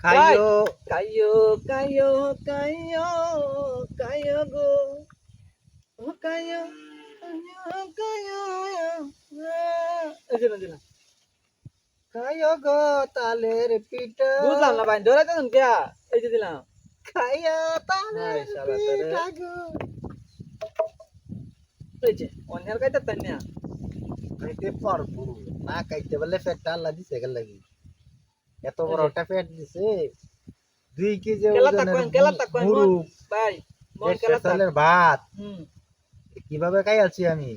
খাইও কাইও কাইও কাইও কাইও গো ও কাইও কাইও কাইও এই যে দিলাম খাইও গো তালের পিঠা বুঝলাম না ভাই ধরে দেন কে এই যে দিলাম খাইও তালের হাই শালা তোরে। পিঠা গো এই যে অন্যের কাইতে তাই না খাইতে পারবো না খাইতে বলে পেটটা আল্লাহ দিছে গেল লাগি এত বড় একটা পেট দিছে 2 কেজি কেলা তাকোন মন মুরুগ ভাই মন এক কেলা তাক চালের ভাত হুম কিভাবে খাই আছি আমি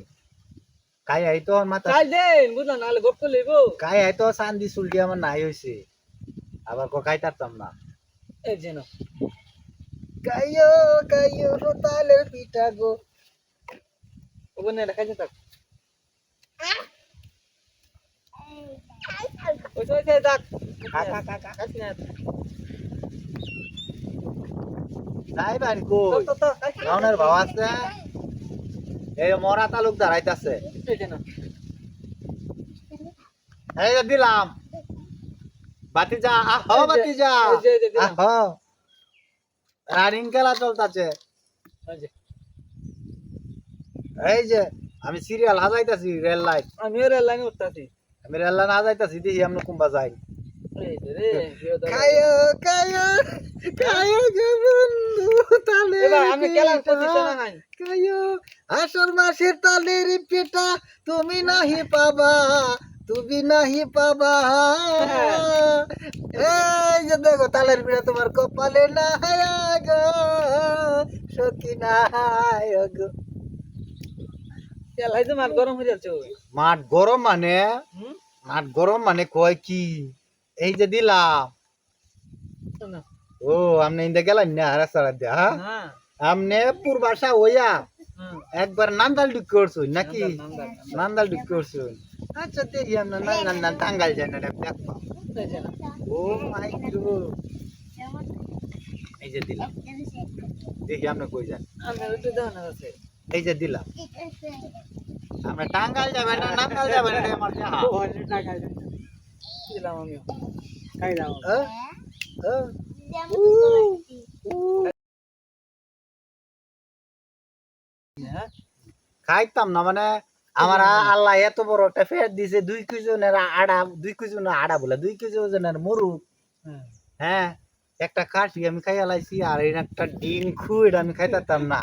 খাই আইতো মাথা চাই দেন বুঝলাম নাহলে গপ করে লইব খাই আইতো চান্দি চুলটি আমার নাই হইছে আবার কো খাইতাম না এই যে না খাইও খাইও তালের পিঠা গো ওখানে রাখাইছে থাক ওই তো থাক খা খা খা খা খাইছি না যাই বাড়ি কই তো খাইছি গাউনের ভাব আছে এই মরা তালুকদার আইতাছে এই যে না এই যে দিলাম বাতিজা আহ বাতিজা এই যে দিলাম আহ রানিং খেলা চলতাছে এই যে এই যে আমি সিরিয়াল হাজাইতাছি রেল লাইন আমি এর লাইনে উঠতাছি আমি রেল লাইন হাজাইতাছি দেখি আমরা কুম্বা যাই এই যে রে খায়ো খায়ো খায়ো গো বন্ধু তালের এবার আমি কেলার পিঠা। করতেছ না নাই খায়ো আষাঢ় মাসের তালের পিঠা তুমি নাহি পাবা তুমি নাহি পাবা এই যে দেখো তালের পিঠা তোমার কপালে না গো সখী না গো কেলাই তো মার গরম হয়ে যাচ্ছে মাঠ গরম মানে হুম মাঠ গরম মানে কয় কি এই যে দিলাম না ও আমনে ইন্দে গেলেন না রাস্তা দিয়া হ্যাঁ না আমনে পূর্বাশা হইয়া হুম একবার নান্দাল ঢুক করছুন নাকি নান্দাল। নান্দাল ঢুক করছুন আচ্ছা দেখি আমরা নান্দাল টাঙ্গাল যাই না দেখবো এই যে না ও মাই গো এই যে দিলাম দেখি আমরা কই যান আমি তো দাও না আছে এই যে দিলাম আমরা টাঙ্গাল যাবেন না নান্দাল যাবেন এটা আমার দেখা ওরে টাকা দিলাম আমি খাই দাও হ্যাঁ হ্যাঁ হ্যাঁ খাইতাম না মানে আমার আল্লাহ এত বড় একটা ফেট দিছে 2 কেজি আড়া 2 কেজি আড়া বলে 2 কেজি ওজনের মুরুগ হ্যাঁ একটা কাঠি আমি খাইয়া লাইছি আর এই একটা ডিম খুইড আমি খাইতাম না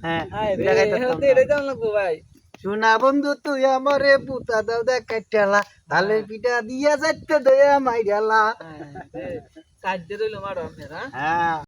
হ্যাঁ এটা খাইতাম না। এটা দাম লাগবো ভাই সোনা বন্ধু তুই আমারে পুতা দাও দে কাটালা তালে পিঠা দিয়া যাইতে দয়া মাইরালা সাহায্য রইল মারো আপনারা হ্যাঁ